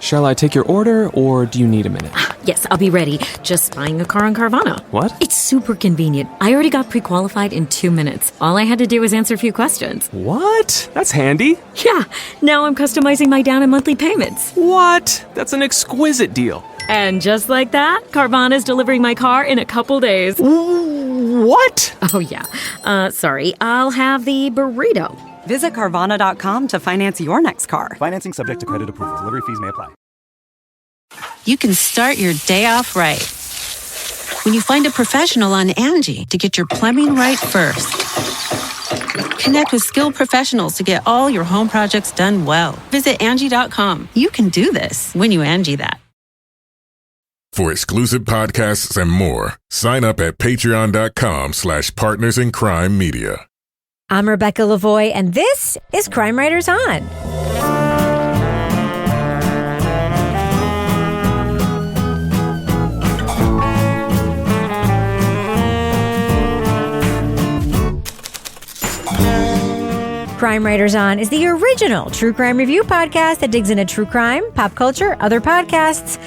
Shall I take your order, or do you need a minute? Yes, I'll be ready. Just buying a car on Carvana. What? It's super convenient. I already got pre-qualified in 2 minutes. All I had to do was answer a few questions. What? That's handy. Yeah, now I'm customizing my down and monthly payments. What? That's an exquisite deal. And just like that, Carvana's delivering my car in a couple days. What? Oh, yeah. Sorry, I'll have the burrito. Visit Carvana.com to finance your next car. Financing subject to credit approval. Delivery fees may apply. You can start your day off right when you find a professional on Angie to get your plumbing right first. Connect with skilled professionals to get all your home projects done well. Visit Angie.com. You can do this when you Angie that. For exclusive podcasts and more, sign up at patreon.com/partnersincrimemedia. I'm Rebecca Lavoie, and this is Crime Writers On. Crime Writers On is the original true crime review podcast that digs into true crime, pop culture, other podcasts.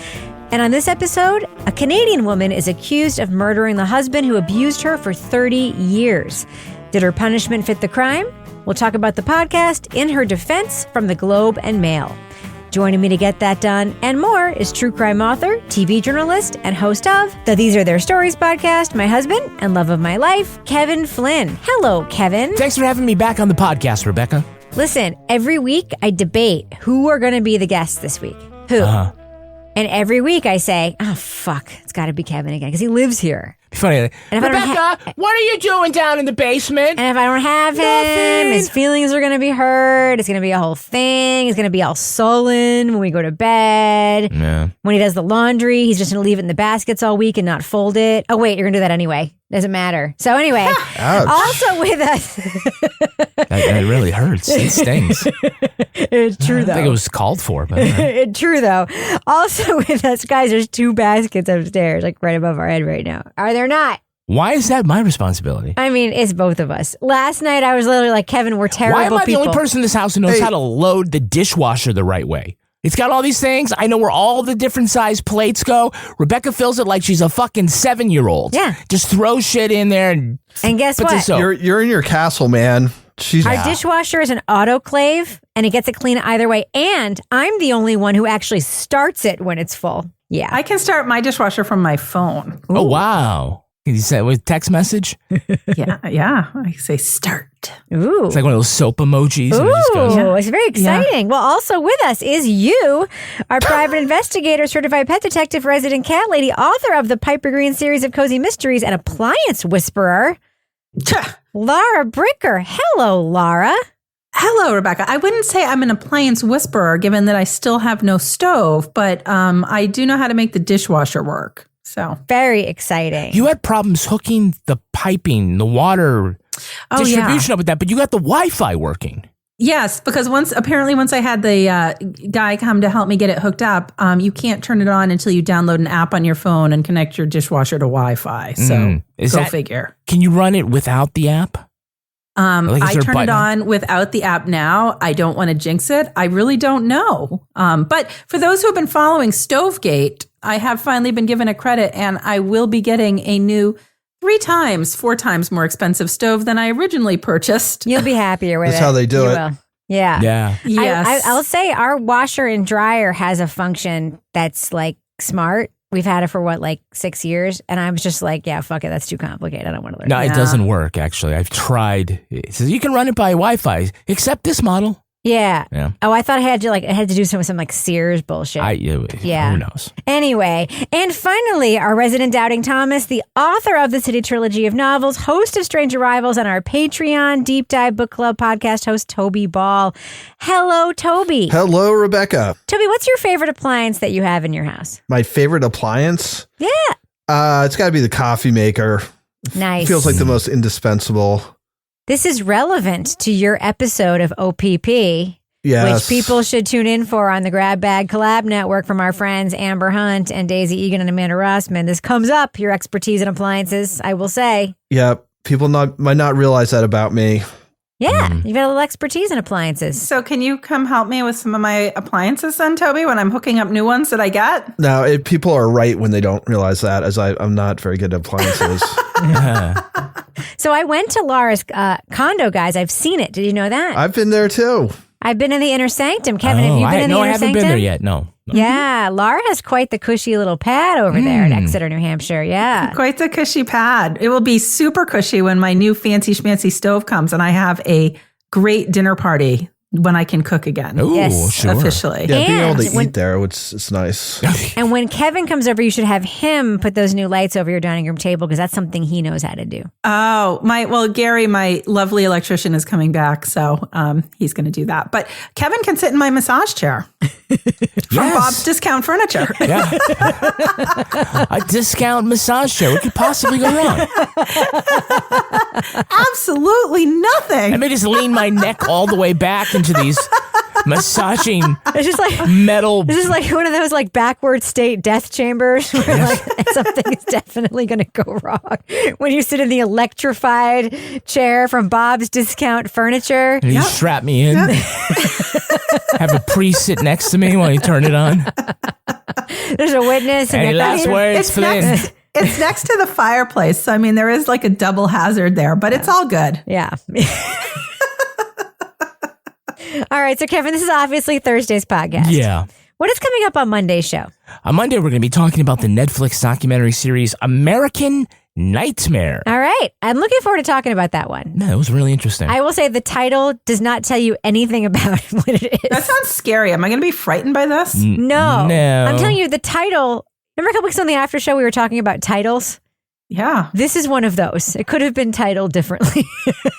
And on this episode, a Canadian woman is accused of murdering the husband who abused her for 30 years. Did her punishment fit the crime? We'll talk about the podcast In Her Defense from the Globe and Mail. Joining me to get that done and more is true crime author, TV journalist, and host of the These Are Their Stories podcast, my husband and love of my life, Kevin Flynn. Hello, Kevin. Thanks for having me back on the podcast, Rebecca. Listen, every week I debate who are going to be the guests this week. Who? And every week I say, oh, fuck, it's got to be Kevin again because he lives here. Funny. Rebecca, what are you doing down in the basement? And if I don't have him, his feelings are going to be hurt. It's going to be a whole thing. He's going to be all sullen when we go to bed. Yeah. When he does the laundry, he's just going to leave it in the baskets all week and not fold it. Oh, wait, you're going to do that anyway. Doesn't matter. So anyway, also with us. That really hurts. It stings. It's true, though. I think it was called for. But True, though. Also with us, guys, there's 2 baskets upstairs, like right above our head right now. Are there not? Why is that my responsibility? I mean, it's both of us. Last night, I was literally like, Kevin, we're terrible Why am I people. the only person in this house who knows how to load the dishwasher the right way? It's got all these things. I know where all the different size plates go. Rebecca fills it like she's a fucking 7-year-old. Yeah. Just throw shit in there and guess put what? this up. You're in your castle, man. Our dishwasher is an autoclave, and it gets it clean either way. And I'm the only one who actually starts it when it's full. Yeah. I can start my dishwasher from my phone. Ooh. Oh, wow. Can you say it with text message? Yeah. I say start. Ooh. It's like one of those soap emojis. Ooh, and it just goes, it's very exciting. Yeah. Well, also with us is you, our private investigator, certified pet detective, resident cat lady, author of the Piper Green series of cozy mysteries, and appliance whisperer, Laura Bricker. Hello, Laura. Hello, Rebecca. I wouldn't say I'm an appliance whisperer, given that I still have no stove, but I do know how to make the dishwasher work. So very exciting. You had problems hooking the piping, the water distribution up with that, but you got the Wi-Fi working. Yes, because once I had the guy come to help me get it hooked up, you can't turn it on until you download an app on your phone and connect your dishwasher to Wi-Fi. So figure. Can you run it without the app? I turn it on without the app now. I don't want to jinx it. I really don't know. But for those who have been following Stovegate, I have finally been given a credit, and I will be getting a new 4 times more expensive stove than I originally purchased. You'll be happier with it. That's how they do it. Will. Yeah. Yeah. Yes. I'll say our washer and dryer has a function that's like smart. We've had it for 6 years, and I was just like, yeah, fuck it, that's too complicated. I don't want to learn. No, it doesn't work. Actually, I've tried. It says you can run it by Wi-Fi, except this model. Yeah. Oh, I thought I had to do some like Sears bullshit. Yeah. Who knows? Anyway, and finally, our resident Doubting Thomas, the author of the City Trilogy of novels, host of Strange Arrivals, and our Patreon Deep Dive Book Club podcast host, Toby Ball. Hello, Toby. Hello, Rebecca. Toby, what's your favorite appliance that you have in your house? My favorite appliance? Yeah. It's got to be the coffee maker. Nice. Feels like the most indispensable. This is relevant to your episode of OPP, yes, which people should tune in for on the Grab Bag Collab Network from our friends Amber Hunt and Daisy Egan and Amanda Rossman. This comes up, your expertise in appliances, I will say. Yeah, people might not realize that about me. Yeah, you've got a little expertise in appliances. So can you come help me with some of my appliances then, Toby, when I'm hooking up new ones that I get? No, people are right when they don't realize that, as I'm not very good at appliances. So I went to Laura's condo, guys. I've seen it. Did you know that? I've been there too. I've been in the inner sanctum. Kevin, have you been in the inner sanctum? No, I haven't been there yet. No. Yeah, Laura has quite the cushy little pad over there at Exeter, New Hampshire. Yeah. Quite the cushy pad. It will be super cushy when my new fancy schmancy stove comes and I have a great dinner party when I can cook again. Ooh, yes, sure. Officially. Yeah, being able to eat there, it's nice. And when Kevin comes over, you should have him put those new lights over your dining room table because that's something he knows how to do. Oh, Gary, my lovely electrician, is coming back, so he's going to do that. But Kevin can sit in my massage chair from Bob's Discount Furniture. Yeah. A discount massage chair. What could possibly go wrong? Absolutely nothing. Let me just lean my neck all the way back into these massaging it's just like metal. This is like one of those like backward state death chambers where like something is definitely going to go wrong when you sit in the electrified chair from Bob's Discount Furniture. And you strap me in. Have a priest sit next to me while you turn it on. There's a witness. Any last words for this? It's next to the fireplace. So, I mean, there is like a double hazard there, but it's all good. Yeah. All right. So, Kevin, this is obviously Thursday's podcast. Yeah. What is coming up on Monday's show? On Monday, we're going to be talking about the Netflix documentary series American Nightmare. All right. I'm looking forward to talking about that one. No, it was really interesting. I will say the title does not tell you anything about what it is. That sounds scary. Am I going to be frightened by this? No. No. I'm telling you, the title. Remember a couple weeks on the after show we were talking about titles? Yeah. This is one of those. It could have been titled differently.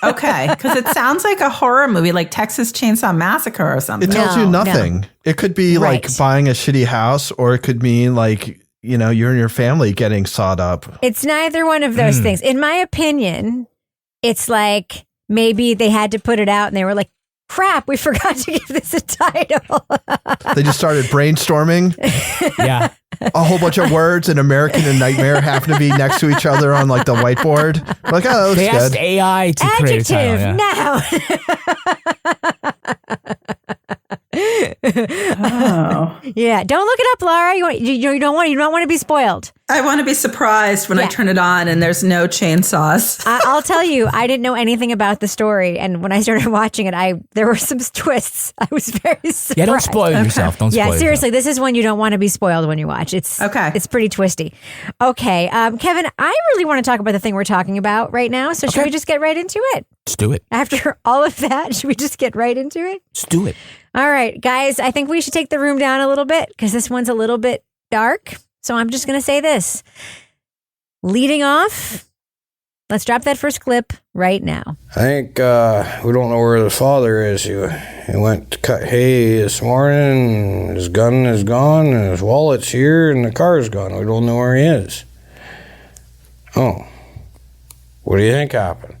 Okay. Because it sounds like a horror movie, like Texas Chainsaw Massacre or something. It tells you nothing. No. It could be like buying a shitty house, or it could mean like, you know, you and your family getting sawed up. It's neither one of those things. In my opinion, it's like maybe they had to put it out and they were like, crap, we forgot to give this a title. They just started brainstorming. Yeah. A whole bunch of words, and American and Nightmare happen to be next to each other on like the whiteboard. We're like, oh, they that's asked good. AI to create a title. Yeah. Now. Oh. Yeah, don't look it up, Laura. You don't want to be spoiled. I want to be surprised when I turn it on and there's no chainsaws. I'll tell you, I didn't know anything about the story, and when I started watching it, there were some twists. I was very surprised. Yeah, don't spoil yourself. Don't spoil seriously, yourself. This is one you don't want to be spoiled when you watch. It's pretty twisty. Okay, Kevin, I really want to talk about the thing we're talking about right now. So should we just get right into it? Let's do it. After all of that, should we just get right into it? Let's do it. All right, guys, I think we should take the room down a little bit because this one's a little bit dark. So I'm just going to say this. Leading off, let's drop that first clip right now. I think we don't know where the father is. He went to cut hay this morning, and his gun is gone, and his wallet's here, and the car's gone. We don't know where he is. Oh. What do you think happened?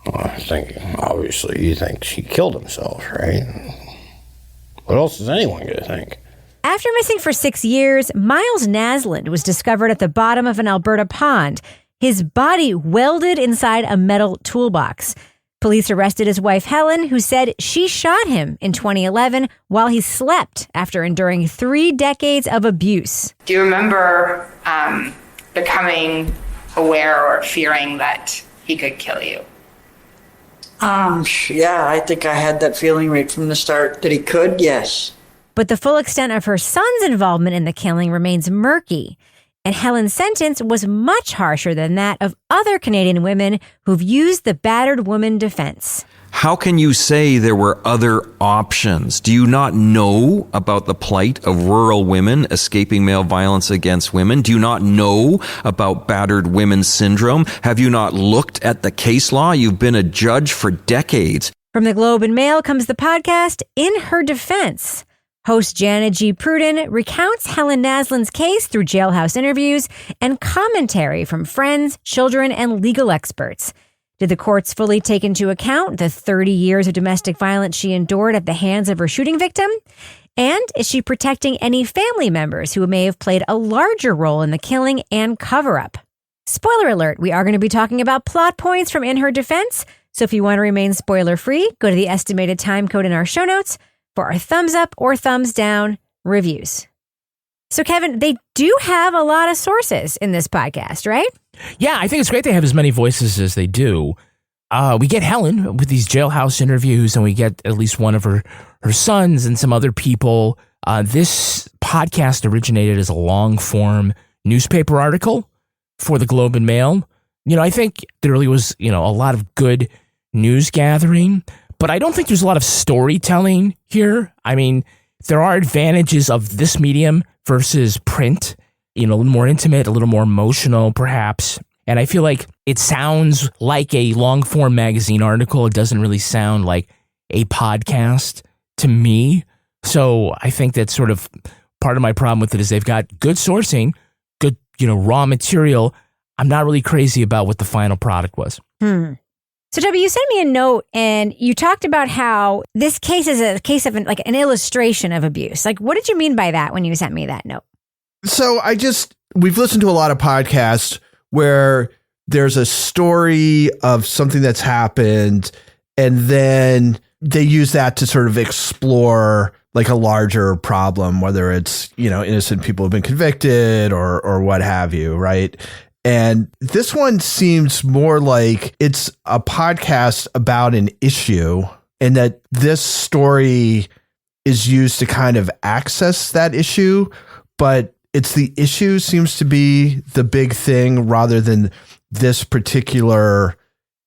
Well, I think, obviously, he thinks he killed himself, right? What else is anyone going to think? After missing for 6 years, Miles Naslund was discovered at the bottom of an Alberta pond, his body welded inside a metal toolbox. Police arrested his wife, Helen, who said she shot him in 2011 while he slept after enduring 3 decades of abuse. Do you remember becoming aware or fearing that he could kill you? Yeah, I think I had that feeling right from the start that he could, yes. But the full extent of her son's involvement in the killing remains murky. And Helen's sentence was much harsher than that of other Canadian women who've used the battered woman defense. How can you say there were other options? Do you not know about the plight of rural women escaping male violence against women? Do you not know about battered women syndrome? Have you not looked at the case law? You've been a judge for decades. From the Globe and Mail comes the podcast In Her Defense. Host Jana G. Pruden recounts Helen Naslund's case through jailhouse interviews and commentary from friends, children, and legal experts. Did the courts fully take into account the 30 years of domestic violence she endured at the hands of her shooting victim? And is she protecting any family members who may have played a larger role in the killing and cover-up? Spoiler alert, we are going to be talking about plot points from In Her Defense, So if you want to remain spoiler-free, go to the estimated time code in our show notes for our thumbs up or thumbs down reviews. So Kevin, they do have a lot of sources in this podcast, right? Yeah, I think it's great they have as many voices as they do. We get Helen with these jailhouse interviews, and we get at least one of her sons and some other people. This podcast originated as a long-form newspaper article for the Globe and Mail. I think there really was, a lot of good news gathering, but I don't think there's a lot of storytelling here. I mean, there are advantages of this medium versus print, a little more intimate, a little more emotional, perhaps. And I feel like it sounds like a long-form magazine article. It doesn't really sound like a podcast to me. So I think that's sort of part of my problem with it is they've got good sourcing, good, raw material. I'm not really crazy about what the final product was. So Toby, you sent me a note and you talked about how this case is a case of an illustration of abuse. Like, what did you mean by that when you sent me that note? So we've listened to a lot of podcasts where there's a story of something that's happened and then they use that to sort of explore like a larger problem, whether it's, innocent people have been convicted or what have you, right? And this one seems more like it's a podcast about an issue and that this story is used to kind of access that issue, but it's the issue seems to be the big thing rather than this particular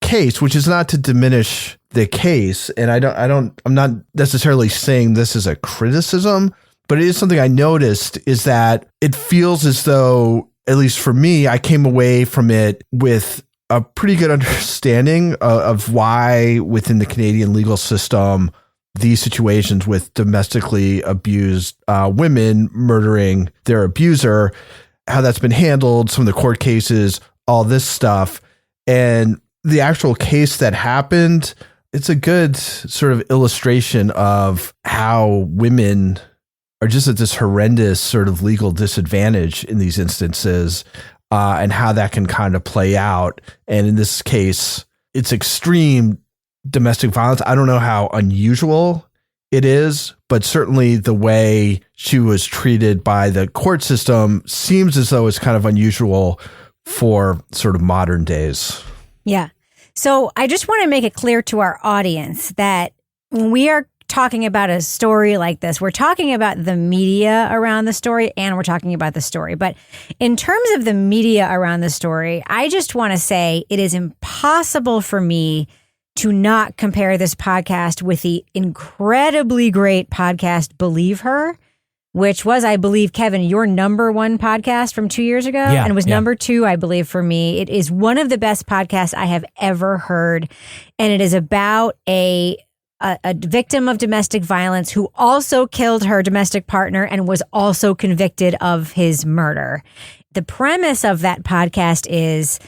case, which is not to diminish the case. And I'm not necessarily saying this is a criticism, but it is something I noticed is that it feels as though, at least for me, I came away from it with a pretty good understanding of why within the Canadian legal system, these situations with domestically abused women murdering their abuser, how that's been handled, some of the court cases, all this stuff. And the actual case that happened, it's a good sort of illustration of how women are just at this horrendous sort of legal disadvantage in these instances, and how that can kind of play out. And in this case, it's extreme domestic violence. I don't know how unusual it is, but certainly the way she was treated by the court system seems as though it's kind of unusual for sort of modern days. Yeah. So I just want to make it clear to our audience that when we are talking about a story like this, we're talking about the media around the story and we're talking about the story. But in terms of the media around the story, I just want to say it is impossible for me to not compare this podcast with the incredibly great podcast Believe Her, which was, I believe, Kevin, your number one podcast from 2 years ago. Yeah, and it was number two, I believe, for me. It is one of the best podcasts I have ever heard. And it is about a victim of domestic violence who also killed her domestic partner and was also convicted of his murder. The premise of that podcast is,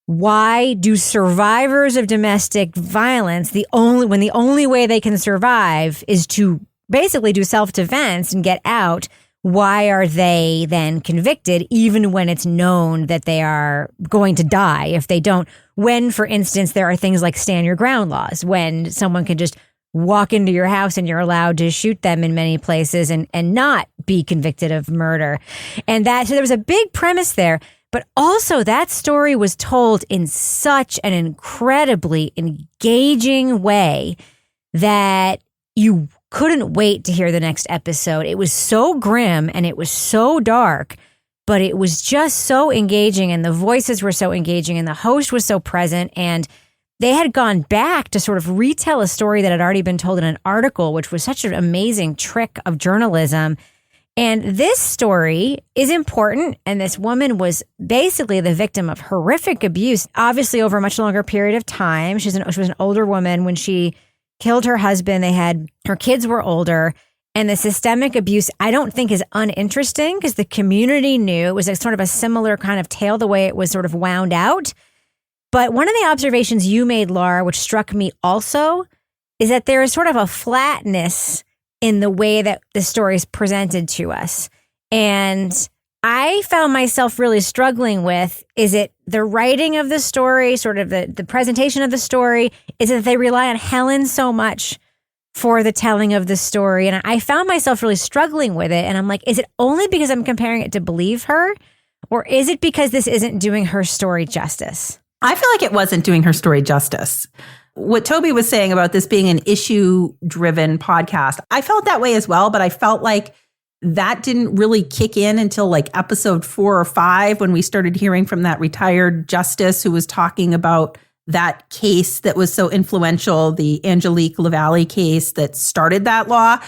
why do survivors of domestic violence, when the only way they can survive is to basically do self-defense and get out, why are they then convicted even when it's known that they are going to die if they don't? When, for instance, there are things like stand your ground laws, when someone can just walk into your house and you're allowed to shoot them in many places and not be convicted of murder. And so there was a big premise there. But also that story was told in such an incredibly engaging way that you couldn't wait to hear the next episode. It was so grim and it was so dark, but it was just so engaging and the voices were so engaging and the host was so present, and they had gone back to sort of retell a story that had already been told in an article, which was such an amazing trick of journalism. And this story is important. And this woman was basically the victim of horrific abuse, obviously over a much longer period of time. She was an older woman when she killed her husband. Her kids were older. And the systemic abuse, I don't think, is uninteresting because the community knew it was a sort of a similar kind of tale, the way it was sort of wound out. But one of the observations you made, Laura, which struck me also, is that there is sort of a flatness in the way that the story is presented to us. And I found myself really struggling with, is it the writing of the story, sort of the presentation of the story? Is it that they rely on Helen so much for the telling of the story? And I found myself really struggling with it. And I'm like, is it only because I'm comparing it to Believe Her? Or is it because this isn't doing her story justice? I feel like it wasn't doing her story justice. What Toby was saying about this being an issue-driven podcast, I felt that way as well, but I felt like that didn't really kick in until like episode 4 or 5 when we started hearing from that retired justice who was talking about that case that was so influential, the Angelique LaValle case that started that law.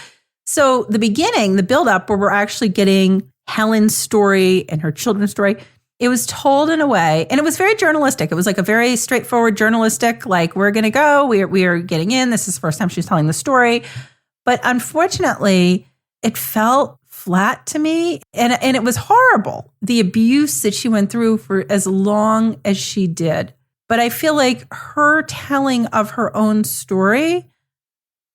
So the beginning, the buildup where we're actually getting Helen's story and her children's story, it was told in a way, and it was very journalistic. It was like a very straightforward journalistic, like, we're going to go, we are getting in. This is the first time she's telling the story. But unfortunately, it felt flat to me. And it was horrible, the abuse that she went through for as long as she did. But I feel like her telling of her own story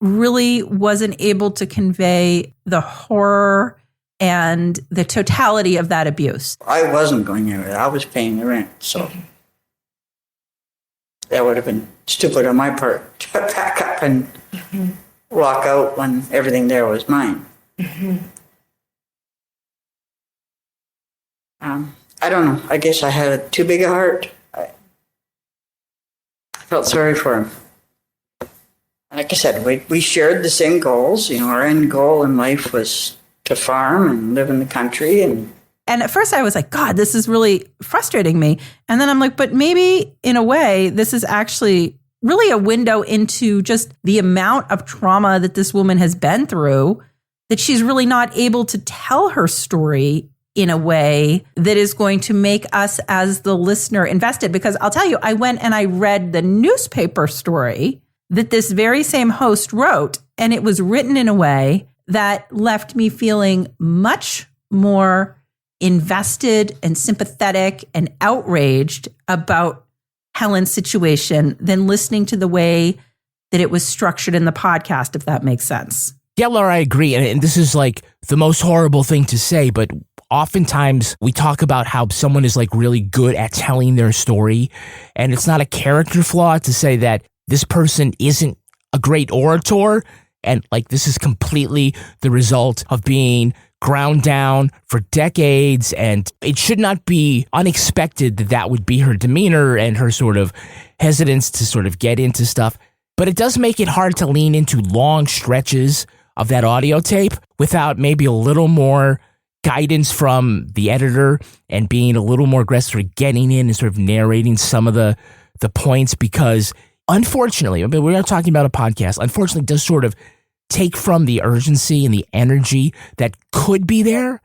really wasn't able to convey the horror and the totality of that abuse. I wasn't going anywhere. I was paying the rent. So that would have been stupid on my part to pack up and walk out when everything there was mine. I don't know. I guess I had too big a heart. I felt sorry for him. Like I said, we shared the same goals. You know, our end goal in life was to farm and live in the country. And at first I was like, God, this is really frustrating me. And then I'm like, but maybe in a way, this is actually really a window into just the amount of trauma that this woman has been through, that she's really not able to tell her story in a way that is going to make us as the listener invested. Because I'll tell you, I went and I read the newspaper story that this very same host wrote, and it was written in a way that left me feeling much more invested and sympathetic and outraged about Helen's situation than listening to the way that it was structured in the podcast, if that makes sense. Yeah, Laura, I agree. And this is like the most horrible thing to say, but oftentimes we talk about how someone is like really good at telling their story, and it's not a character flaw to say that this person isn't a great orator, and like this is completely the result of being ground down for decades, and it should not be unexpected that that would be her demeanor and her sort of hesitance to sort of get into stuff. But it does make it hard to lean into long stretches of that audio tape without maybe a little more guidance from the editor and being a little more aggressive, sort of getting in and sort of narrating some of the points, because unfortunately, I mean, we're not talking about a podcast, unfortunately it does sort of take from the urgency and the energy that could be there.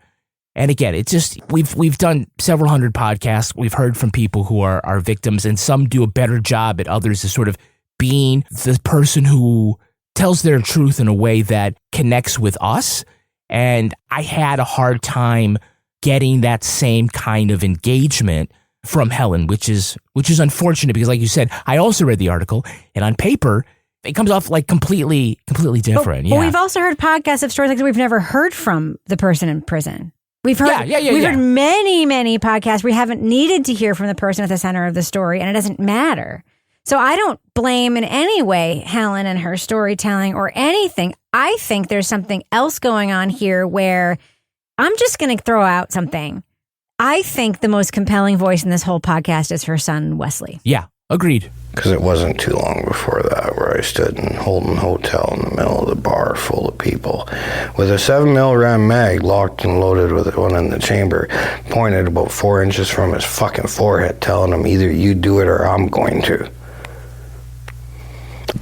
And again, it's just, we've done several hundred podcasts. We've heard from people who are victims, and some do a better job at others, is sort of being the person who tells their truth in a way that connects with us. And I had a hard time getting that same kind of engagement from Helen, which is unfortunate, because like you said, I also read the article, and on paper, it comes off like completely different. But we've also heard podcasts of stories like that we've never heard from the person in prison. We've heard heard many podcasts we haven't needed to hear from the person at the center of the story, and it doesn't matter. So I don't blame in any way Helen and her storytelling or anything. I think there's something else going on here where I'm just going to throw out something. I think the most compelling voice in this whole podcast is her son, Wesley. Yeah, agreed. Because it wasn't too long before that where I stood in Holden Hotel in the middle of the bar full of people with a 7mm round mag locked and loaded with one in the chamber, pointed about 4 inches from his fucking forehead, telling him either you do it or I'm going to.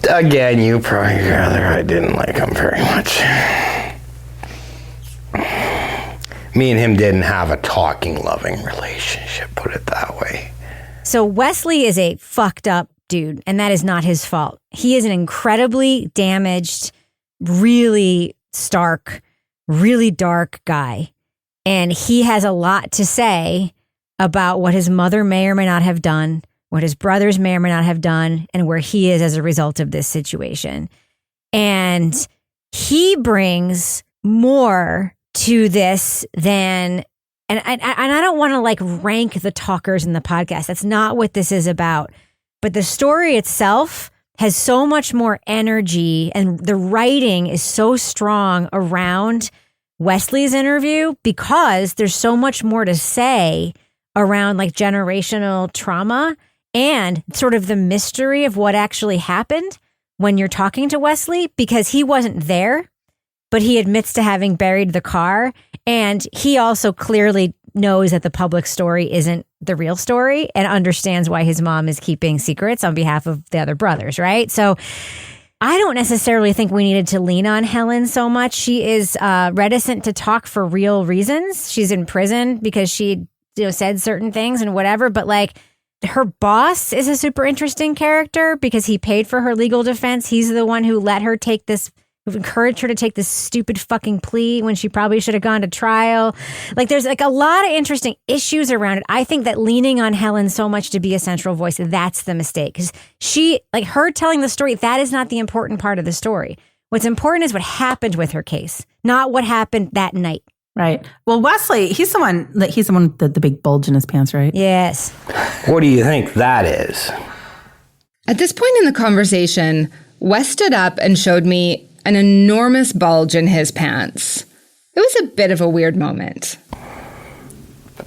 Again, you probably rather I didn't like him very much. Me and him didn't have a talking, loving relationship, put it that way. So Wesley is a fucked up dude, and that is not his fault. He is an incredibly damaged, really stark, really dark guy. And he has a lot to say about what his mother may or may not have done, what his brothers may or may not have done, and where he is as a result of this situation. And he brings more to this than And I don't want to like rank the talkers in the podcast. That's not what this is about. But the story itself has so much more energy, and the writing is so strong around Wesley's interview because there's so much more to say around like generational trauma and sort of the mystery of what actually happened when you're talking to Wesley, because he wasn't there, but he admits to having buried the car. And he also clearly knows that the public story isn't the real story and understands why his mom is keeping secrets on behalf of the other brothers, right? So I don't necessarily think we needed to lean on Helen so much. She is reticent to talk for real reasons. She's in prison because she said certain things and whatever, but like her boss is a super interesting character because he paid for her legal defense. He's the one who let her take this, who encouraged her to take this stupid fucking plea when she probably should have gone to trial. Like there's like a lot of interesting issues around it. I think that leaning on Helen so much to be a central voice, that's the mistake. Because she, like her telling the story, that is not the important part of the story. What's important is what happened with her case, not what happened that night. Right. Well, Wesley, he's the one with the big bulge in his pants, right? Yes. What do you think that is? At this point in the conversation, Wes stood up and showed me an enormous bulge in his pants. It was a bit of a weird moment.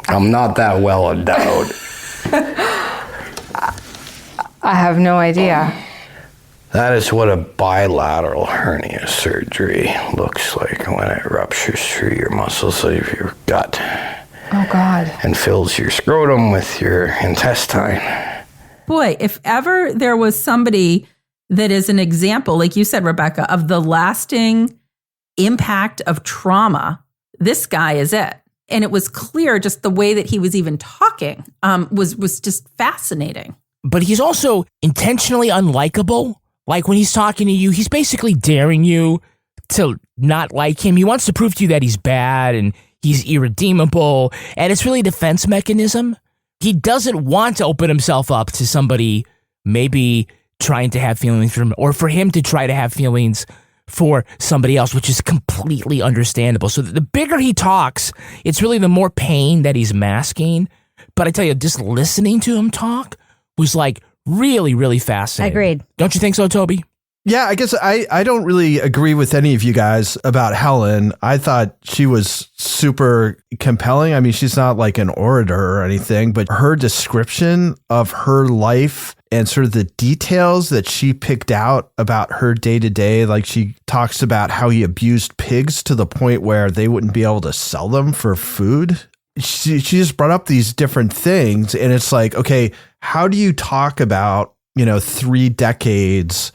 I'm not that well endowed. I have no idea. That is what a bilateral hernia surgery looks like when it ruptures through your muscles of your gut. Oh, God. And fills your scrotum with your intestine. Boy, if ever there was somebody that is an example, like you said, Rebecca, of the lasting impact of trauma, this guy is it. And it was clear just the way that he was even talking was just fascinating. But he's also intentionally unlikable. Like when he's talking to you, he's basically daring you to not like him. He wants to prove to you that he's bad and he's irredeemable. And it's really a defense mechanism. He doesn't want to open himself up to somebody maybe trying to have feelings for him, or for him to try to have feelings for somebody else, which is completely understandable. So the bigger he talks, it's really the more pain that he's masking. But I tell you, just listening to him talk was like really, really fascinating. Agreed. Don't you think so, Toby? Yeah, I guess I don't really agree with any of you guys about Helen. I thought she was super compelling. I mean, she's not like an orator or anything, but her description of her life and sort of the details that she picked out about her day to day, like she talks about how he abused pigs to the point where they wouldn't be able to sell them for food. She just brought up these different things, and it's like, okay, how do you talk about, 3 decades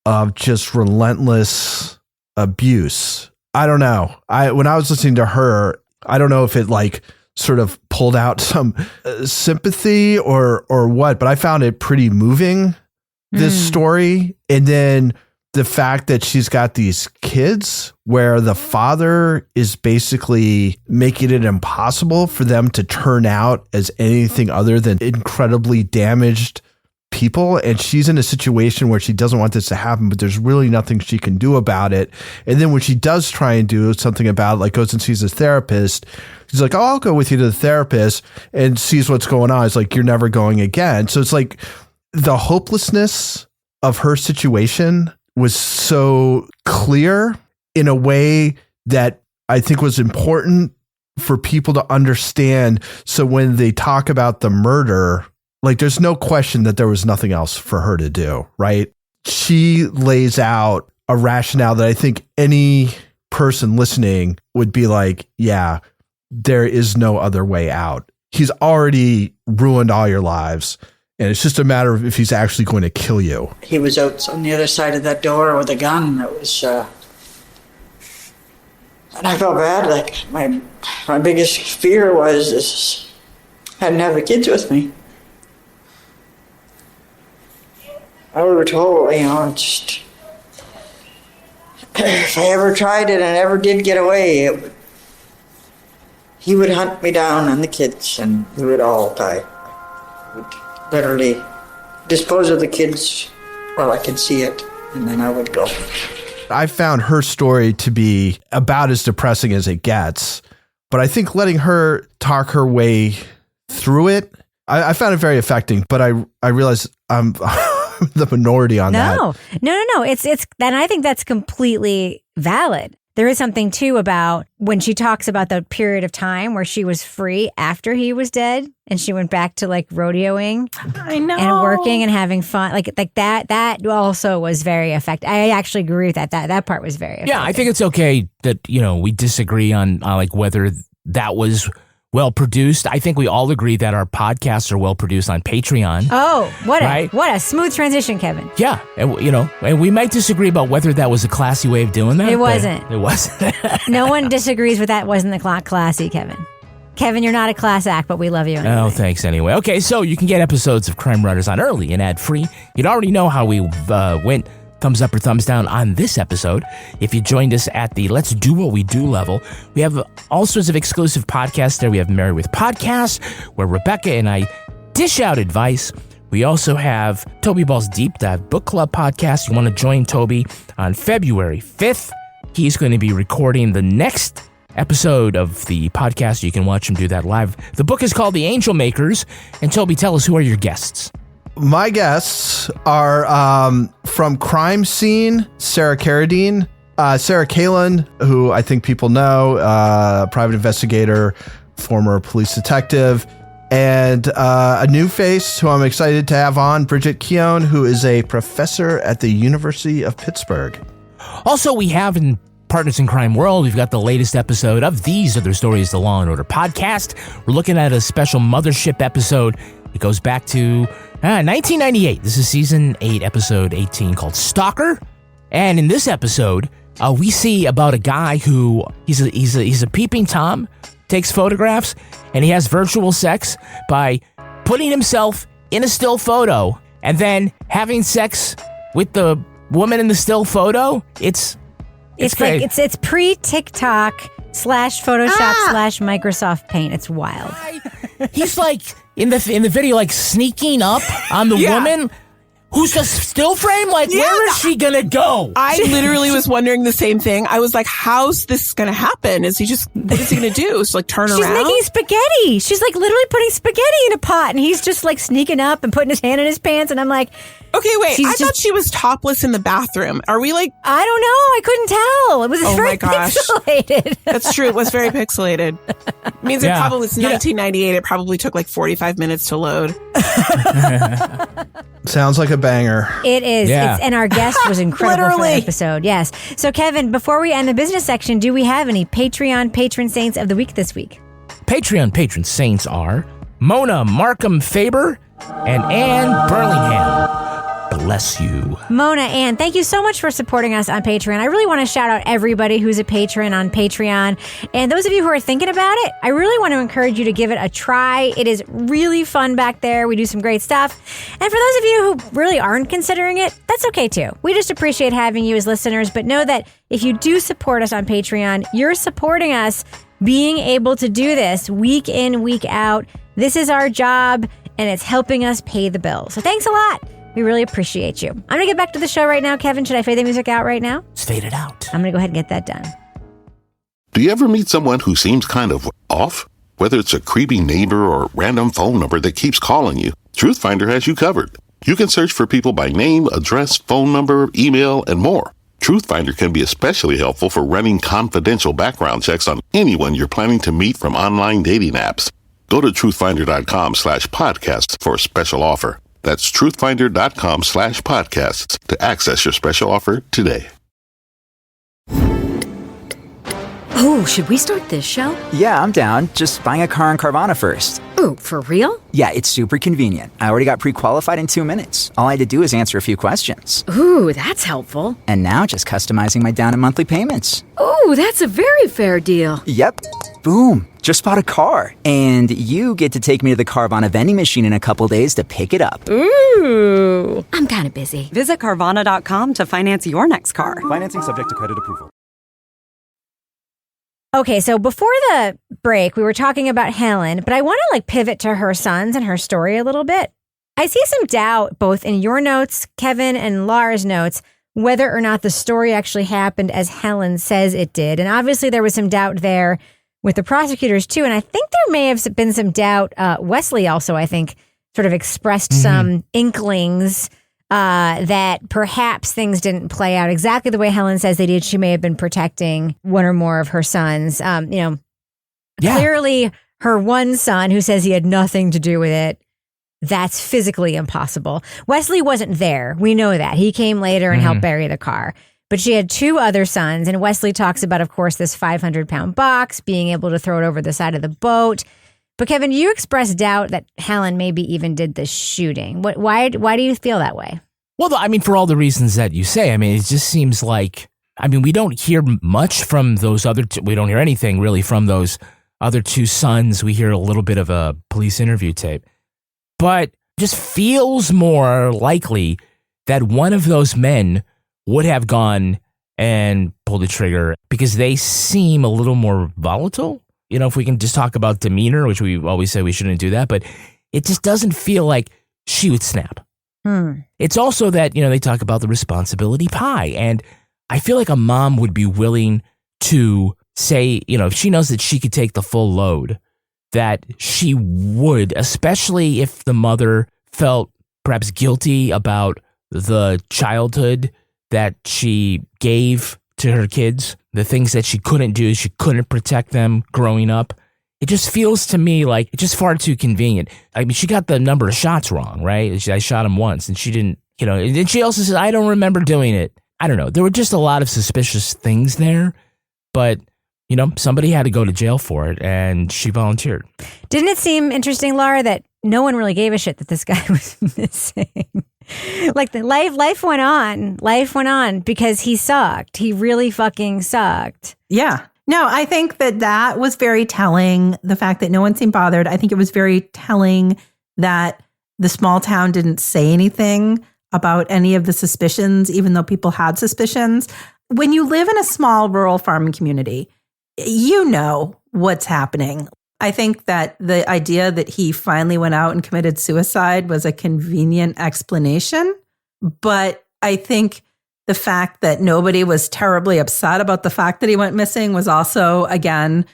of just relentless abuse? I don't know. When I was listening to her, I don't know if it like sort of pulled out some sympathy or what, but I found it pretty moving, this story. And then the fact that she's got these kids where the father is basically making it impossible for them to turn out as anything other than incredibly damaged people. And she's in a situation where she doesn't want this to happen, but there's really nothing she can do about it. And then when she does try and do something about it, like goes and sees a therapist, she's like, oh, I'll go with you to the therapist, and sees what's going on. It's like, you're never going again. So it's like the hopelessness of her situation was so clear in a way that I think was important for people to understand. So when they talk about the murder, like there's no question that there was nothing else for her to do, right? She lays out a rationale that I think any person listening would be like, yeah, there is no other way out. He's already ruined all your lives. And it's just a matter of if he's actually going to kill you. He was out on the other side of that door with a gun. It was, and I felt bad. Like my biggest fear was I hadn't have the kids with me. I were told, just if I ever tried it and ever did get away, he would hunt me down and the kids, and we would all die. Literally dispose of the kids while I could see it, and then I would go. I found her story to be about as depressing as it gets. But I think letting her talk her way through it, I found it very affecting. But I realize I'm the minority on that. No. It's and I think that's completely valid. There is something too about when she talks about the period of time where she was free after he was dead and she went back to like rodeoing I know. and working and having fun. Like that also was very effective. I actually agree with that. That part was very effective. Yeah, I think it's okay that, we disagree on like whether that was well produced. I think we all agree that our podcasts are well produced on Patreon. Oh, what a smooth transition, Kevin. Yeah, and and we might disagree about whether that was a classy way of doing that. It wasn't. It wasn't. No one disagrees with that. Wasn't the classy, Kevin. Kevin, you're not a class act, but we love you anyway. Oh, thanks anyway. Okay, so you can get episodes of Crime Writers on early and ad-free. You'd already know how we went thumbs up or thumbs down on this episode. If you joined us at the Let's Do What We Do level, we have all sorts of exclusive podcasts there. We have Married with Podcasts, where Rebecca and I dish out advice. We also have Toby Ball's Deep Dive Book Club podcast. You want to join Toby on February 5th. He's going to be recording the next episode of the podcast. You can watch him do that live. The book is called The Angel Makers. And Toby, tell us, who are your guests? My guests are from Crime Scene, Sarah Carradine, Sarah Kalin, who I think people know, private investigator, former police detective, and a new face who I'm excited to have on, Bridget Keown, who is a professor at the University of Pittsburgh. Also, we have in Partners in Crime World, we've got the latest episode of These Are the Stories, the Law & Order podcast. We're looking at a special mothership episode. It goes back to 1998. This is season 8, episode 18, called Stalker. And in this episode, we see about a guy who he's a peeping Tom, takes photographs, and he has virtual sex by putting himself in a still photo and then having sex with the woman in the still photo. It's like it's pre-TikTok / Photoshop / Microsoft Paint. It's wild. He's like in the video, like sneaking up on the woman who's a still frame. Like, where is she gonna go? I literally was wondering the same thing. I was like, how's this gonna happen? What is he gonna do? So like turn around? She's making spaghetti. She's like literally putting spaghetti in a pot, and he's just like sneaking up and putting his hand in his pants, and I'm like, okay, wait, I thought she was topless in the bathroom. Are we like... I don't know. I couldn't tell. It was very pixelated. That's true. It was very pixelated. It means it probably was 1998. It probably took like 45 minutes to load. Sounds like a banger. It is. Yeah. And our guest was incredible for the episode. Yes. So, Kevin, before we end the business section, do we have any Patreon patron saints of the week this week? Patreon patron saints are Mona Markham Faber and Anne Burlingham. Bless you. Mona, Ann, thank you so much for supporting us on Patreon. I really want to shout out everybody who's a patron on Patreon. And those of you who are thinking about it, I really want to encourage you to give it a try. It is really fun back there. We do some great stuff. And for those of you who really aren't considering it, that's okay too. We just appreciate having you as listeners, but know that if you do support us on Patreon, you're supporting us being able to do this week in, week out. This is our job, and it's helping us pay the bills. So thanks a lot. We really appreciate you. I'm going to get back to the show right now. Kevin, should I fade the music out right now? Let's fade it out. I'm going to go ahead and get that done. Do you ever meet someone who seems kind of off? Whether it's a creepy neighbor or random phone number that keeps calling you, Truthfinder has you covered. You can search for people by name, address, phone number, email, and more. Truthfinder can be especially helpful for running confidential background checks on anyone you're planning to meet from online dating apps. Go to truthfinder.com/podcasts for a special offer. That's truthfinder.com/podcasts to access your special offer today. Oh, should we start this show? Yeah, I'm down. Just buying a car on Carvana first. Ooh, for real? Yeah, it's super convenient. I already got pre-qualified in 2 minutes. All I had to do is answer a few questions. Ooh, that's helpful. And now just customizing my down and monthly payments. Ooh, that's a very fair deal. Yep. Boom. Just bought a car. And you get to take me to the Carvana vending machine in a couple days to pick it up. Ooh. I'm kind of busy. Visit Carvana.com to finance your next car. Financing subject to credit approval. Okay, so before the break, we were talking about Helen, but I want to pivot to her sons and her story a little bit. I see some doubt both in your notes, Kevin, and Laura's notes, whether or not the story actually happened as Helen says it did. And obviously there was some doubt there with the prosecutors too. And I think there may have been some doubt. Wesley also, I think, sort of expressed some inklings that perhaps things didn't play out exactly the way Helen says they did. She may have been protecting one or more of her sons. Clearly her one son, who says he had nothing to do with it, that's physically impossible. Wesley wasn't there. We know that. He came later and helped bury the car. But she had two other sons, and Wesley talks about, of course, this 500-pound box, being able to throw it over the side of the boat. But Kevin, you expressed doubt that Helen maybe even did the shooting. Why do you feel that way? Well, I mean, for all the reasons that you say, I mean, it just seems like, I mean, we don't hear much from those other two. We don't hear anything really from those other two sons. We hear a little bit of a police interview tape. But just feels more likely that one of those men would have gone and pulled the trigger because they seem a little more volatile. You know, if we can just talk about demeanor, which we always say we shouldn't do that, but it just doesn't feel like she would snap. It's also that, you know, they talk about the responsibility pie. And I feel like a mom would be willing to say, you know, if she knows that she could take the full load, that she would, especially if the mother felt perhaps guilty about the childhood that she gave to her kids, the things that she couldn't do, she couldn't protect them growing up. It just feels to me like it's just far too convenient. I mean, she got the number of shots wrong, right? I shot him once and she didn't, you know, and then she also says, I don't remember doing it. I don't know. There were just a lot of suspicious things there, but you know, somebody had to go to jail for it, and she volunteered. Didn't it seem interesting, Laura, that no one really gave a shit that this guy was missing? Like the life went on. Life went on because he sucked. He really fucking sucked. Yeah. No, I think that was very telling. The fact that no one seemed bothered. I think it was very telling that the small town didn't say anything about any of the suspicions, even though people had suspicions. When you live in a small rural farming community, you know what's happening. I think that the idea that he finally went out and committed suicide was a convenient explanation. But I think the fact that nobody was terribly upset about the fact that he went missing was also, again,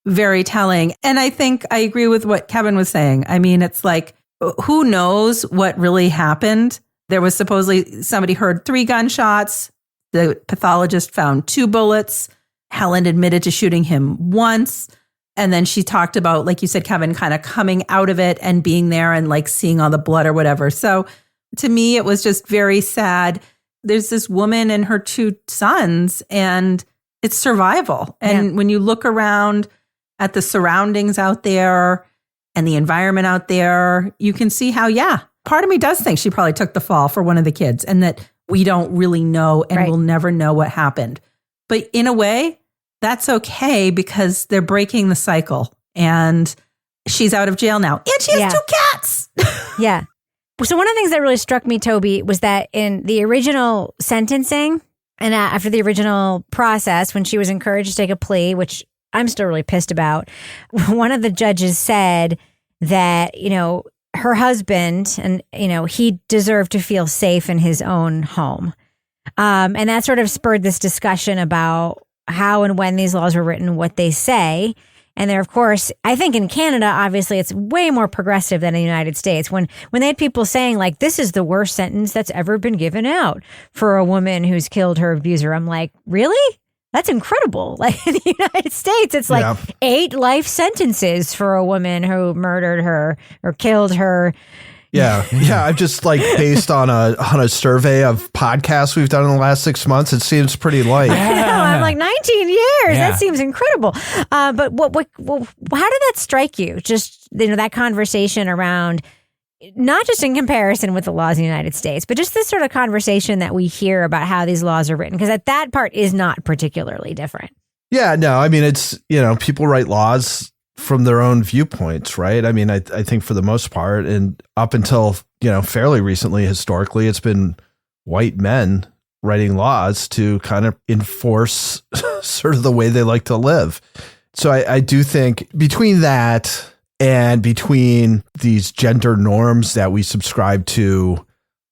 very telling. And I think I agree with what Kevin was saying. I mean, it's like, who knows what really happened? There was supposedly somebody heard 3 gunshots. The pathologist found 2 bullets. Helen admitted to shooting him once. And then she talked about, like you said, Kevin, kind of coming out of it and being there and like seeing all the blood or whatever. So to me, it was just very sad. There's this woman and her 2 sons, and it's survival. And when you look around at the surroundings out there and the environment out there, you can see how, part of me does think she probably took the fall for one of the kids and that we don't really know and we'll never know what happened. But in a way, that's okay because they're breaking the cycle and she's out of jail now. And she has 2 cats. Yeah. So one of the things that really struck me, Toby, was that in the original sentencing and after the original process, when she was encouraged to take a plea, which I'm still really pissed about, one of the judges said that, you know, her husband and, you know, he deserved to feel safe in his own home. And that sort of spurred this discussion about how and when these laws were written, what they say. And there, of course, I think in Canada, obviously, it's way more progressive than in the United States. When they had people saying, like, this is the worst sentence that's ever been given out for a woman who's killed her abuser, I'm like, really? That's incredible. Like in the United States, it's like 8 life sentences for a woman who murdered her or killed her. Yeah. I've just like based on a survey of podcasts we've done in the last 6 months, it seems pretty light. I know, I'm like 19 years. Yeah. That seems incredible. But how did that strike you? Just, you know, that conversation around, not just in comparison with the laws in the United States, but just this sort of conversation that we hear about how these laws are written, because that part is not particularly different. Yeah, no, I mean, it's, you know, people write laws from their own viewpoints, right? I mean, I think for the most part, and up until, you know, fairly recently, historically, it's been white men writing laws to kind of enforce sort of the way they like to live. So I do think between that and between these gender norms that we subscribe to,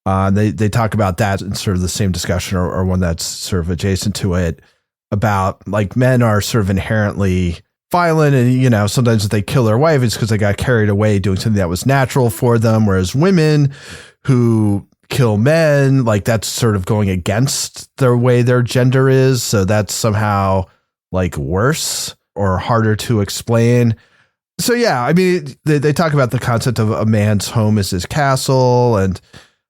they talk about that in sort of the same discussion or one that's sort of adjacent to it, about like men are sort of inherently violent, and sometimes if they kill their wife, it's because they got carried away doing something that was natural for them. Whereas women who kill men, like that's sort of going against the way their gender is. So that's somehow like worse or harder to explain. So yeah, I mean, they talk about the concept of a man's home is his castle, and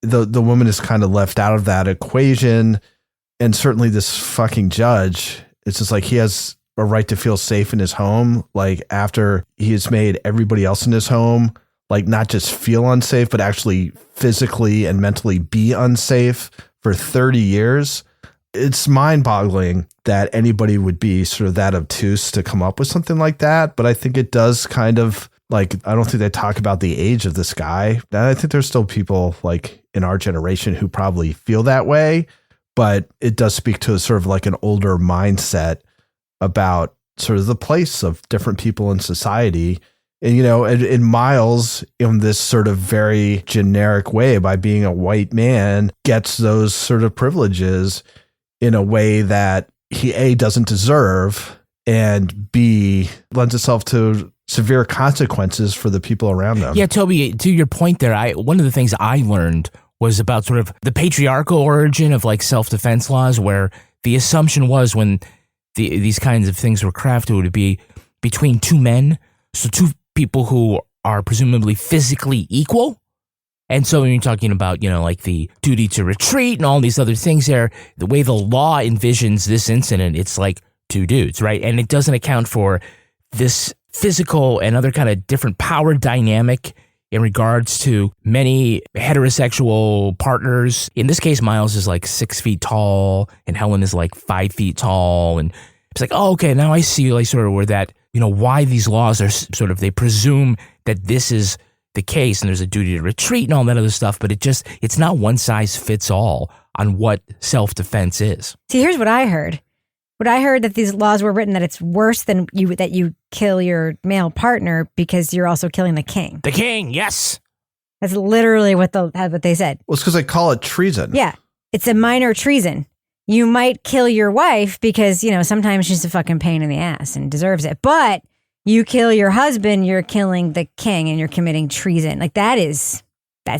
the woman is kind of left out of that equation. And certainly this fucking judge, it's just like he has a right to feel safe in his home. Like after he has made everybody else in his home, like not just feel unsafe, but actually physically and mentally be unsafe for 30 years. It's mind boggling that anybody would be sort of that obtuse to come up with something like that. But I think it does kind of like, I don't think they talk about the age of this guy. And I think there's still people like in our generation who probably feel that way, but it does speak to a sort of like an older mindset about sort of the place of different people in society. And, in Miles, in this sort of very generic way, by being a white man, gets those sort of privileges in a way that he A, doesn't deserve, and B, lends itself to severe consequences for the people around him. Yeah, Toby, to your point there, one of the things I learned was about sort of the patriarchal origin of like self-defense laws, where the assumption was when these kinds of things were crafted, it would be between two men, so two people who are presumably physically equal. And so when you're talking about, like the duty to retreat and all these other things there, the way the law envisions this incident, it's like two dudes, right? And it doesn't account for this physical and other kind of different power dynamic in regards to many heterosexual partners. In this case, Miles is like 6 feet tall and Helen is like 5 feet tall. And it's like, oh, okay, now I see like sort of where that, why these laws are sort of, they presume that this is the case and there's a duty to retreat and all that other stuff, but it's not one size fits all on what self-defense is. See, here's what I heard. That these laws were written that it's worse than that you kill your male partner because you're also killing the king. The king, yes. That's literally what they said. Well, it's because they call it treason. Yeah, it's a minor treason. You might kill your wife because, sometimes she's a fucking pain in the ass and deserves it. But you kill your husband, you're killing the king and you're committing treason. Like that's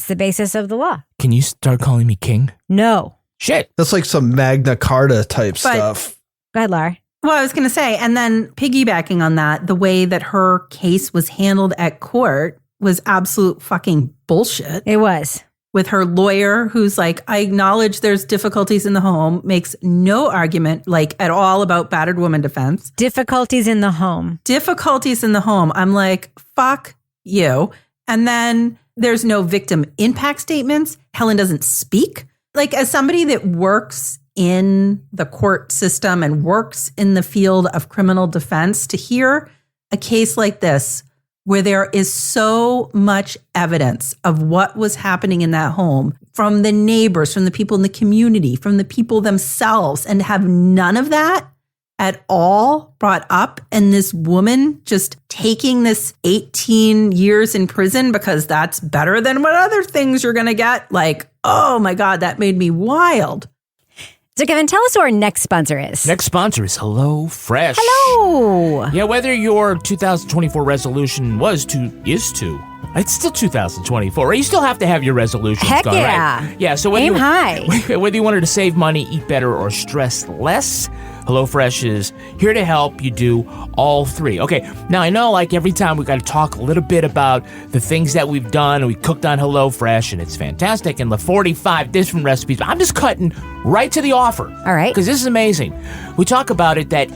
the basis of the law. Can you start calling me king? No. Shit. That's like some Magna Carta type stuff. Go ahead, Laura. Well, I was going to say, and then piggybacking on that, the way that her case was handled at court was absolute fucking bullshit. It was. With her lawyer who's like, I acknowledge there's difficulties in the home, makes no argument like at all about battered woman defense. Difficulties in the home. I'm like, fuck you. And then there's no victim impact statements. Helen doesn't speak. Like, as somebody that works in the court system and works in the field of criminal defense, to hear a case like this where there is so much evidence of what was happening in that home from the neighbors, from the people in the community, from the people themselves, and have none of that at all brought up, and this woman just taking this 18 years in prison because that's better than what other things you're going to get. Like, oh my God, that made me wild. So, Kevin, tell us who our next sponsor is. Next sponsor is HelloFresh. Hello. Yeah, whether your 2024 resolution it's still 2024, right? You still have to have your resolutions. Heck gone, yeah. Right? Yeah, so aim high. Whether you wanted to save money, eat better, or stress less, HelloFresh is here to help you do all three. Okay, now I know like every time we got to talk a little bit about the things that we've done and we cooked on HelloFresh and it's fantastic and the 45 different recipes. I'm just cutting right to the offer. All right. Because this is amazing. We talk about it that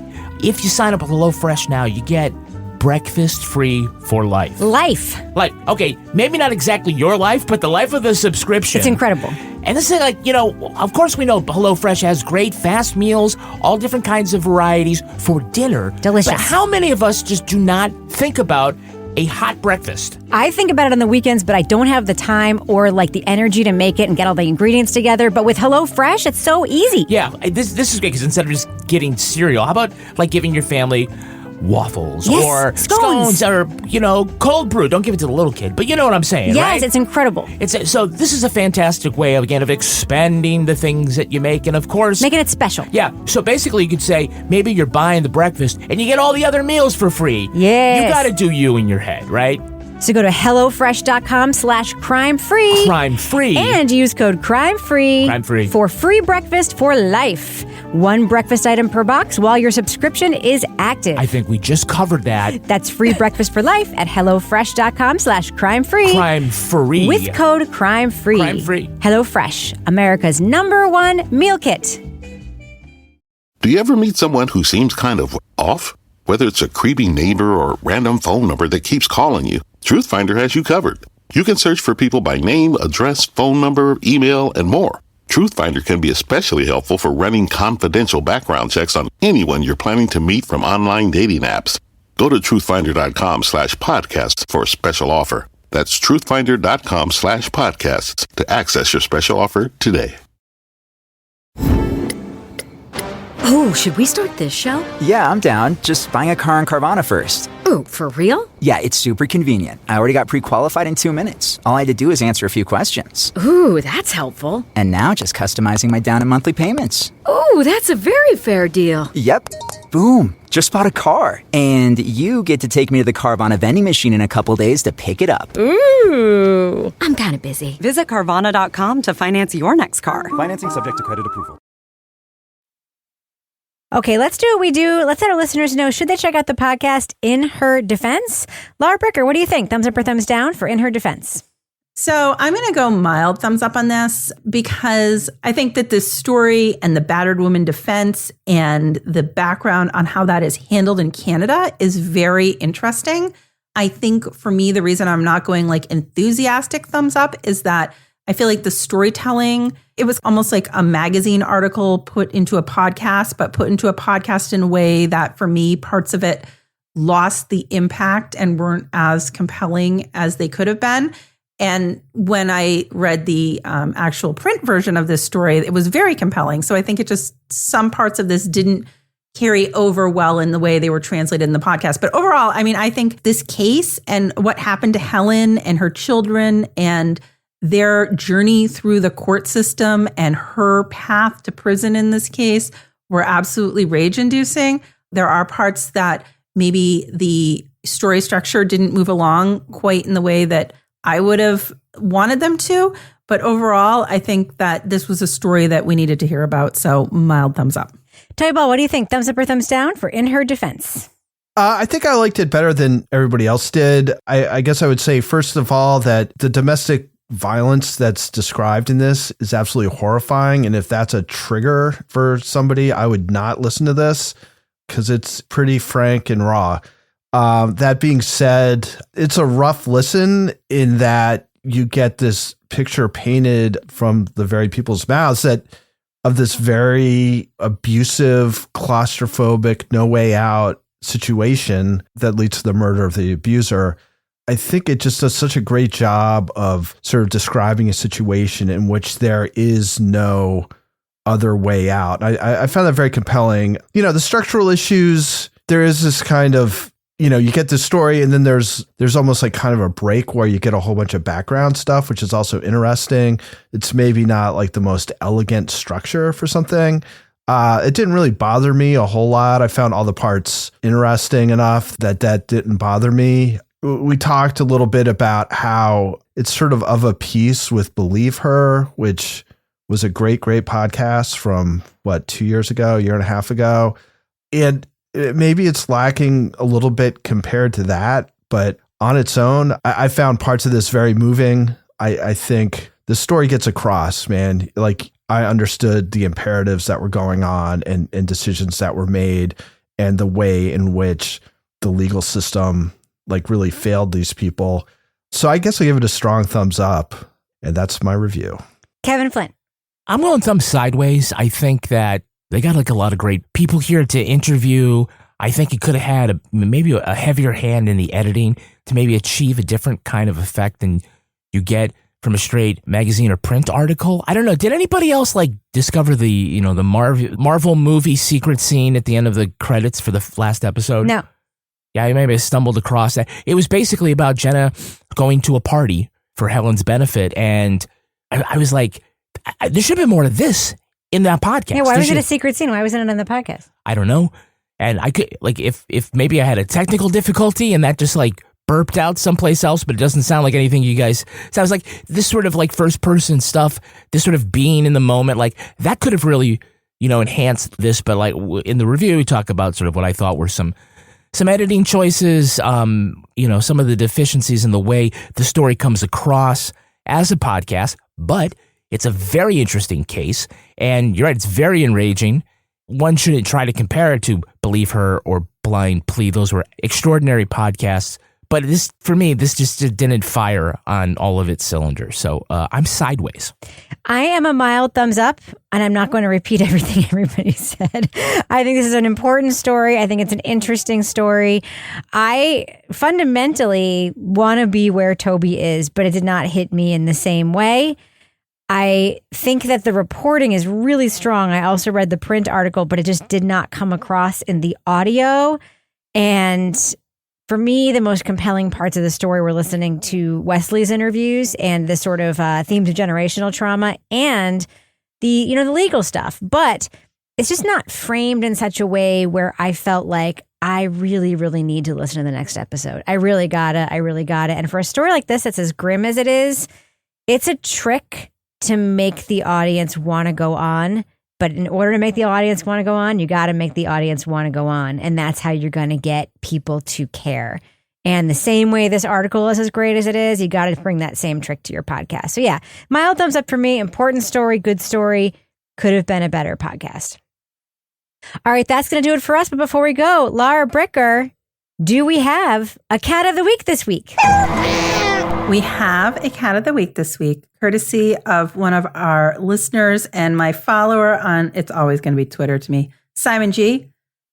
if you sign up with HelloFresh now, you get breakfast free for life. Life. Okay, maybe not exactly your life, but the life of the subscription. It's incredible. And this is like, of course we know HelloFresh has great fast meals, all different kinds of varieties for dinner. Delicious. But how many of us just do not think about a hot breakfast? I think about it on the weekends, but I don't have the time or like the energy to make it and get all the ingredients together. But with HelloFresh, it's so easy. Yeah, this is great because instead of just getting cereal, how about like giving your family waffles Yes, or scones. or, cold brew. Don't give it to the little kid, but you know what I'm saying, Yes, right? it's incredible. So this is a fantastic way, again, of expanding the things that you make. And of course, making it special. Yeah. So basically you could say maybe you're buying the breakfast and you get all the other meals for free. Yes. You got to do you in your head, right? So go to HelloFresh.com/crime-free. Crime-free. And use code CRIME-FREE. Crime-free. For free breakfast for life. One breakfast item per box while your subscription is active. I think we just covered that. That's free breakfast for life at HelloFresh.com/crime-free. Crime-free. With code CRIME-FREE. Crime-free. HelloFresh, America's #1 meal kit. Do you ever meet someone who seems kind of off? Whether it's a creepy neighbor or random phone number that keeps calling you, Truthfinder has you covered. You can search for people by name, address, phone number, email, and more. Truthfinder can be especially helpful for running confidential background checks on anyone you're planning to meet from online dating apps. Go to truthfinder.com/podcasts for a special offer. That's truthfinder.com/podcasts to access your special offer today. Oh, should we start this show? Yeah, I'm down. Just buying a car on Carvana first. Ooh, for real? Yeah, it's super convenient. I already got pre-qualified in 2 minutes. All I had to do is answer a few questions. Ooh, that's helpful. And now just customizing my down and monthly payments. Ooh, that's a very fair deal. Yep. Boom. Just bought a car. And you get to take me to the Carvana vending machine in a couple days to pick it up. Ooh. I'm kind of busy. Visit Carvana.com to finance your next car. Financing subject to credit approval. Okay, let's do what we do. Let's let our listeners know, should they check out the podcast In Her Defense? Laura Bricker, what do you think? Thumbs up or thumbs down for In Her Defense? So I'm going to go mild thumbs up on this because I think that this story and the battered woman defense and the background on how that is handled in Canada is very interesting. I think for me, the reason I'm not going like enthusiastic thumbs up is that I feel like the storytelling, it was almost like a magazine article put into a podcast, but put into a podcast in a way that for me, parts of it lost the impact and weren't as compelling as they could have been. And when I read the actual print version of this story, it was very compelling. So I think it just, some parts of this didn't carry over well in the way they were translated in the podcast. But overall, I mean, I think this case and what happened to Helen and her children and their journey through the court system and her path to prison in this case were absolutely rage-inducing. There are parts that maybe the story structure didn't move along quite in the way that I would have wanted them to. But overall, I think that this was a story that we needed to hear about. So mild thumbs up. Toy Ball, what do you think? Thumbs up or thumbs down for In Her Defense? I think I liked it better than everybody else did. I guess I would say, first of all, that the domestic violence that's described in this is absolutely horrifying. And if that's a trigger for somebody, I would not listen to this because it's pretty frank and raw. That being said, it's a rough listen in that you get this picture painted from the very people's mouths that of this very abusive, claustrophobic, no way out situation that leads to the murder of the abuser. I think it just does such a great job of sort of describing a situation in which there is no other way out. I found that very compelling. You know, the structural issues, there is this kind of, you know, you get this story and then there's almost like kind of a break where you get a whole bunch of background stuff, which is also interesting. It's maybe not like the most elegant structure for something. It didn't really bother me a whole lot. I found all the parts interesting enough that didn't bother me. We talked a little bit about how it's sort of a piece with Believe Her, which was a great podcast from 2 years ago, a year and a half ago. And maybe it's lacking a little bit compared to that, but on its own, I found parts of this very moving. I think the story gets across, man. Like, I understood the imperatives that were going on and decisions that were made and the way in which the legal system like really failed these people. So I guess I give it a strong thumbs up, and that's my review. Kevin Flynn. I'm going thumbs sideways. I think that they got like a lot of great people here to interview. I think it could have had maybe a heavier hand in the editing to maybe achieve a different kind of effect than you get from a straight magazine or print article. I don't know. Did anybody else like discover the Marvel movie secret scene at the end of the credits for the last episode? No. Yeah, maybe I stumbled across that. It was basically about Jenna going to a party for Helen's benefit, and I was like, there should have been more to this in that podcast. Yeah, why was it a secret scene? Why wasn't it on the podcast? I don't know. And I could, like, if maybe I had a technical difficulty and that just like burped out someplace else, but it doesn't sound like anything you guys. So I was like, this sort of like first person stuff, this sort of being in the moment, like that could have really, enhanced this. But like in the review, we talk about sort of what I thought were some editing choices, some of the deficiencies in the way the story comes across as a podcast, but it's a very interesting case. And you're right, it's very enraging. One shouldn't try to compare it to Believe Her or Blind Plea. Those were extraordinary podcasts. But this, for me, this just didn't fire on all of its cylinders. So I'm sideways. I am a mild thumbs up, and I'm not going to repeat everything everybody said. I think this is an important story. I think it's an interesting story. I fundamentally want to be where Toby is, but it did not hit me in the same way. I think that the reporting is really strong. I also read the print article, but it just did not come across in the audio. And for me, the most compelling parts of the story were listening to Wesley's interviews and the sort of themes of generational trauma and the legal stuff. But it's just not framed in such a way where I felt like I really, really need to listen to the next episode. I really gotta. And for a story like this that's as grim as it is, it's a trick to make the audience want to go on. But in order to make the audience want to go on, you got to make the audience want to go on. And that's how you're going to get people to care. And the same way this article is as great as it is, you got to bring that same trick to your podcast. So yeah, mild thumbs up for me. Important story, good story. Could have been a better podcast. All right, that's going to do it for us. But before we go, Laura Bricker, do we have a cat of the week this week? We have a cat of the week this week, courtesy of one of our listeners and my follower on, it's always going to be Twitter to me, Simon G,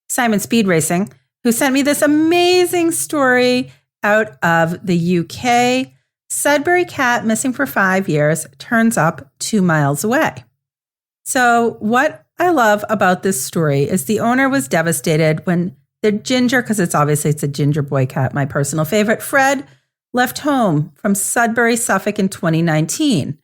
Simon Speed Racing, who sent me this amazing story out of the UK. Sudbury cat missing for 5 years, turns up 2 miles away. So what I love about this story is the owner was devastated when the ginger, because it's a ginger boy cat, my personal favorite, Fred, left home from Sudbury, Suffolk in 2019.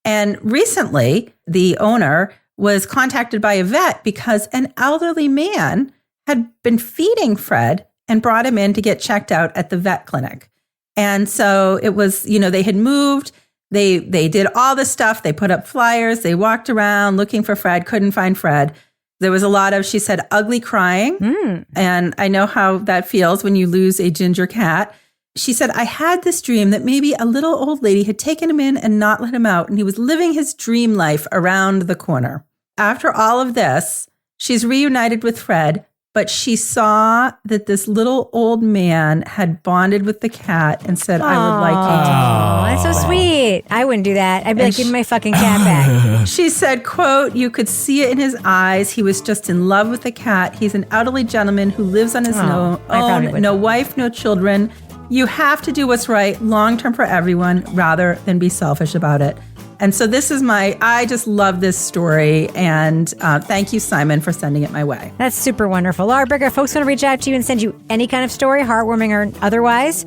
And recently, the owner was contacted by a vet because an elderly man had been feeding Fred and brought him in to get checked out at the vet clinic. And so it was, they had moved, they did all the stuff, they put up flyers, they walked around looking for Fred, couldn't find Fred. There was a lot of, she said, ugly crying. And I know how that feels when you lose a ginger cat. She said, I had this dream that maybe a little old lady had taken him in and not let him out, and he was living his dream life around the corner. After all of this, she's reunited with Fred, but she saw that this little old man had bonded with the cat and said, I would like you to. Oh, that's so sweet. I wouldn't do that. I'd be like, give me my fucking cat back. She said, quote, you could see it in his eyes. He was just in love with the cat. He's an elderly gentleman who lives on his own, no wife, no children. You have to do what's right long-term for everyone rather than be selfish about it. And so this is I just love this story. And thank you, Simon, for sending it my way. That's super wonderful. Laura Bricker, folks want to reach out to you and send you any kind of story, heartwarming or otherwise,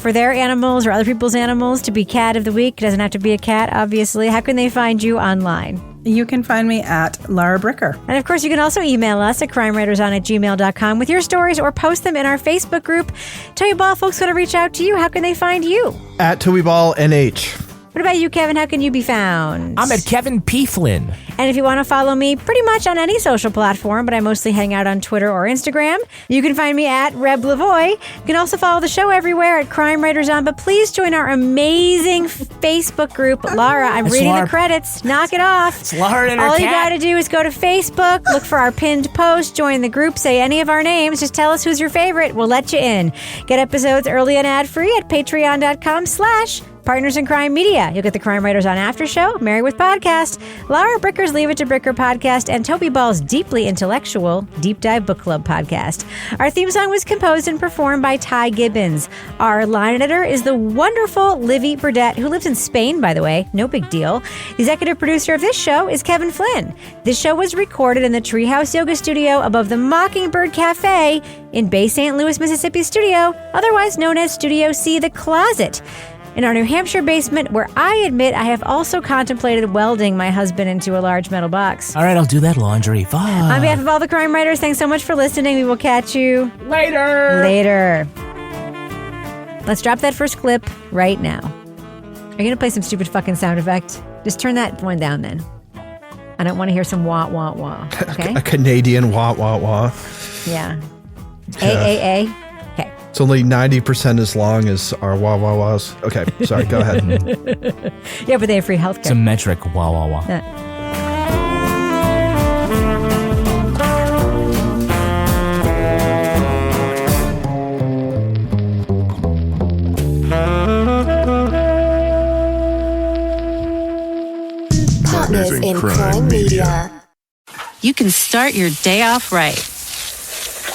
for their animals or other people's animals to be cat of the week. It doesn't have to be a cat, obviously. How can they find you online? You can find me at Laura Bricker. And of course, you can also email us at crimewriterson@gmail.com with your stories or post them in our Facebook group. Toby Ball, folks want to reach out to you. How can they find you? At Toby Ball NH. What about you, Kevin? How can you be found? I'm at Kevin P. Flynn. And if you want to follow me pretty much on any social platform, but I mostly hang out on Twitter or Instagram, you can find me at Reb Lavoie. You can also follow the show everywhere at Crime Writers On, but please join our amazing Facebook group. Laura, I'm reading the credits. Knock it off. It's Laura and her All cat. you got to do is go to Facebook, look for our pinned post, join the group, say any of our names, just tell us who's your favorite. We'll let you in. Get episodes early and ad-free at patreon.com/Partners in Crime Media. You'll get the Crime Writers On After Show, Married with Podcast, Laura Bricker's Brickers Leave It to Bricker podcast and Toby Ball's deeply intellectual Deep Dive Book Club podcast. Our theme song was composed and performed by Ty Gibbons. Our line editor is the wonderful Livy Burdett, who lives in Spain, by the way. No big deal. The executive producer of this show is Kevin Flynn. This show was recorded in the Treehouse Yoga Studio above the Mockingbird Cafe in Bay St. Louis, Mississippi studio, otherwise known as Studio C, The Closet, in our New Hampshire basement, where I admit I have also contemplated welding my husband into a large metal box. All right, I'll do that laundry. Fine. On behalf of all the crime writers, thanks so much for listening. We will catch you later. Let's drop that first clip right now. Are you going to play some stupid fucking sound effect? Just turn that one down then. I don't want to hear some wah, wah, wah. Okay? A Canadian wah, wah, wah. Yeah. A. Okay. It's only 90% as long as our wah, wah, wahs. Okay, sorry, go ahead. Yeah, but they have free healthcare. It's a metric wah, wah, wah. Partners in Crime Media. You can start your day off right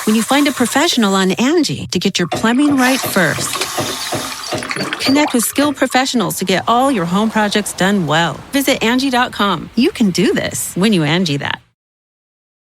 when you find a professional on Angie to get your plumbing right first. Connect with skilled professionals to get all your home projects done well. Visit Angie.com. You can do this when you Angie that.